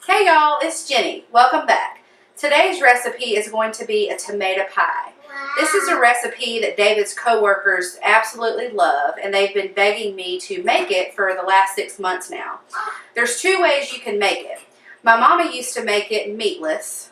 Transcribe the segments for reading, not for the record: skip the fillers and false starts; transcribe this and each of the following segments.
Hey y'all, it's Jenny. Welcome back. Today's recipe is going to be a tomato pie. This is a recipe that David's coworkers absolutely love, and they've been begging me to make it for the last 6 months now. There's two ways you can make it. My mama used to make it meatless,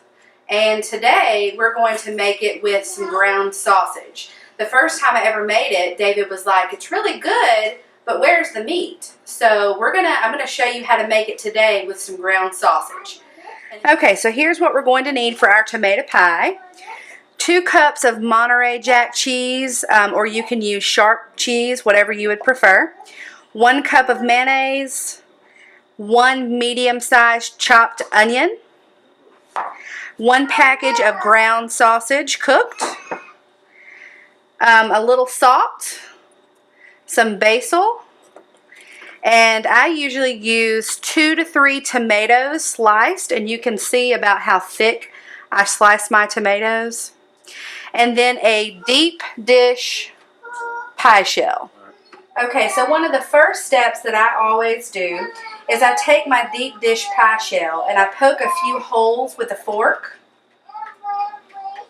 and today we're going to make it with some ground sausage. The first time I ever made it, David was like, "It's really good, but where's the meat?" So I'm gonna show you how to make it today with some ground sausage. Okay, so here's what we're going to need for our tomato pie. 2 cups of Monterey Jack cheese, or you can use sharp cheese, whatever you would prefer. 1 cup of mayonnaise, 1 medium-sized chopped onion, 1 package of ground sausage cooked, a little salt, some basil, and I usually use 2 to 3 tomatoes sliced, and you can see about how thick I slice my tomatoes. And then a deep dish pie shell. Okay, so one of the first steps that I always do is I take my deep dish pie shell and I poke a few holes with a fork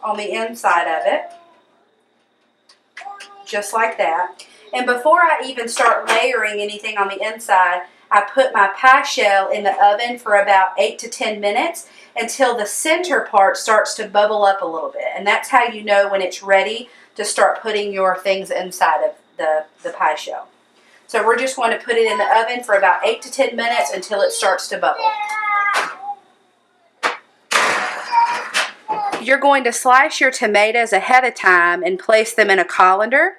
on the inside of it, just like that. And before I even start layering anything on the inside, I put my pie shell in the oven for about 8 to 10 minutes until the center part starts to bubble up a little bit. And that's how you know when it's ready to start putting your things inside of the pie shell. So we're just going to put it in the oven for about 8 to 10 minutes until it starts to bubble. You're going to slice your tomatoes ahead of time and place them in a colander.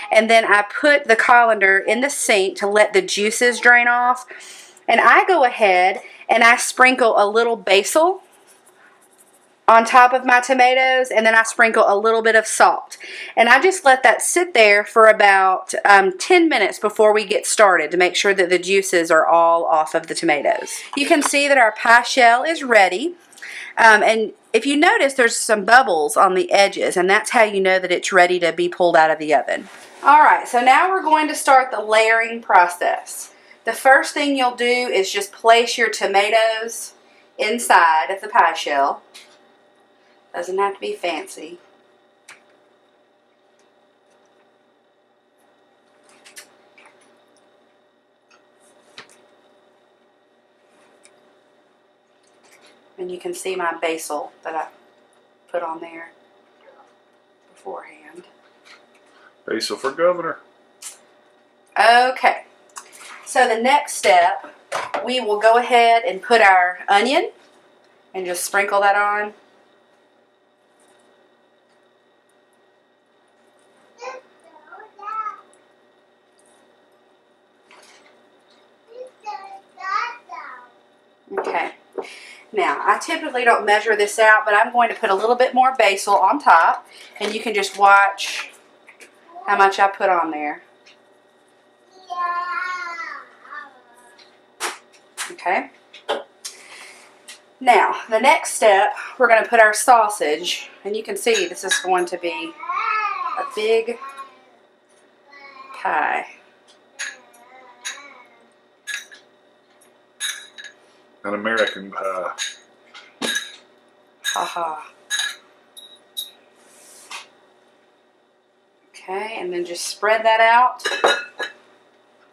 And then I put the colander in the sink to let the juices drain off. And I go ahead and I sprinkle a little basil on top of my tomatoes, and then I sprinkle a little bit of salt. And I just let that sit there for about 10 minutes before we get started to make sure that the juices are all off of the tomatoes. You can see that our pie shell is ready. And if you notice, there's some bubbles on the edges, and that's how you know that it's ready to be pulled out of the oven. Alright, so now we're going to start the layering process. The first thing you'll do is just place your tomatoes inside of the pie shell. Doesn't have to be fancy. And you can see my basil that I put on there beforehand. Basil for governor. Okay, so the next step, we will go ahead and put our onion and just sprinkle that on. Okay. Now, I typically don't measure this out, but I'm going to put a little bit more basil on top, and you can just watch how much I put on there. Okay. Now, the next step, we're going to put our sausage, and you can see this is going to be a big pie. An American pie. Haha. Okay, and then just spread that out,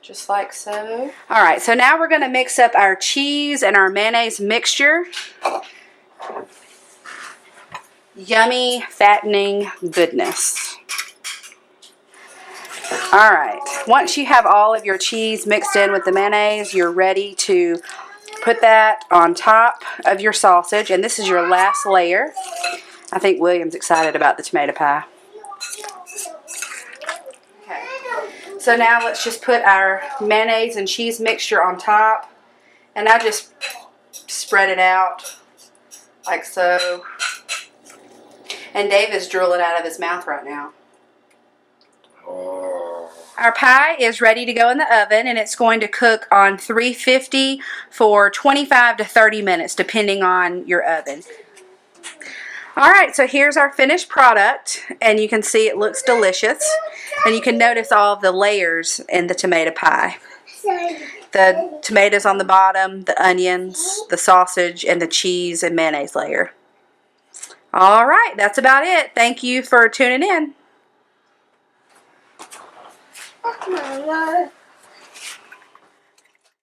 just like so. Alright, so now we're going to mix up our cheese and our mayonnaise mixture. Yummy, fattening goodness. Alright, once you have all of your cheese mixed in with the mayonnaise, you're ready to put that on top of your sausage, and this is your last layer. I think William's excited about the tomato pie. Okay, so now let's just put our mayonnaise and cheese mixture on top, and I just spread it out like so. And Dave is drooling out of his mouth right now. Our pie is ready to go in the oven, and it's going to cook on 350 for 25 to 30 minutes, depending on your oven. Alright, so here's our finished product, and you can see it looks delicious. And you can notice all of the layers in the tomato pie. the tomatoes on the bottom, the onions, the sausage, and the cheese and mayonnaise layer. All right, that's about it. Thank you for tuning in. Mama.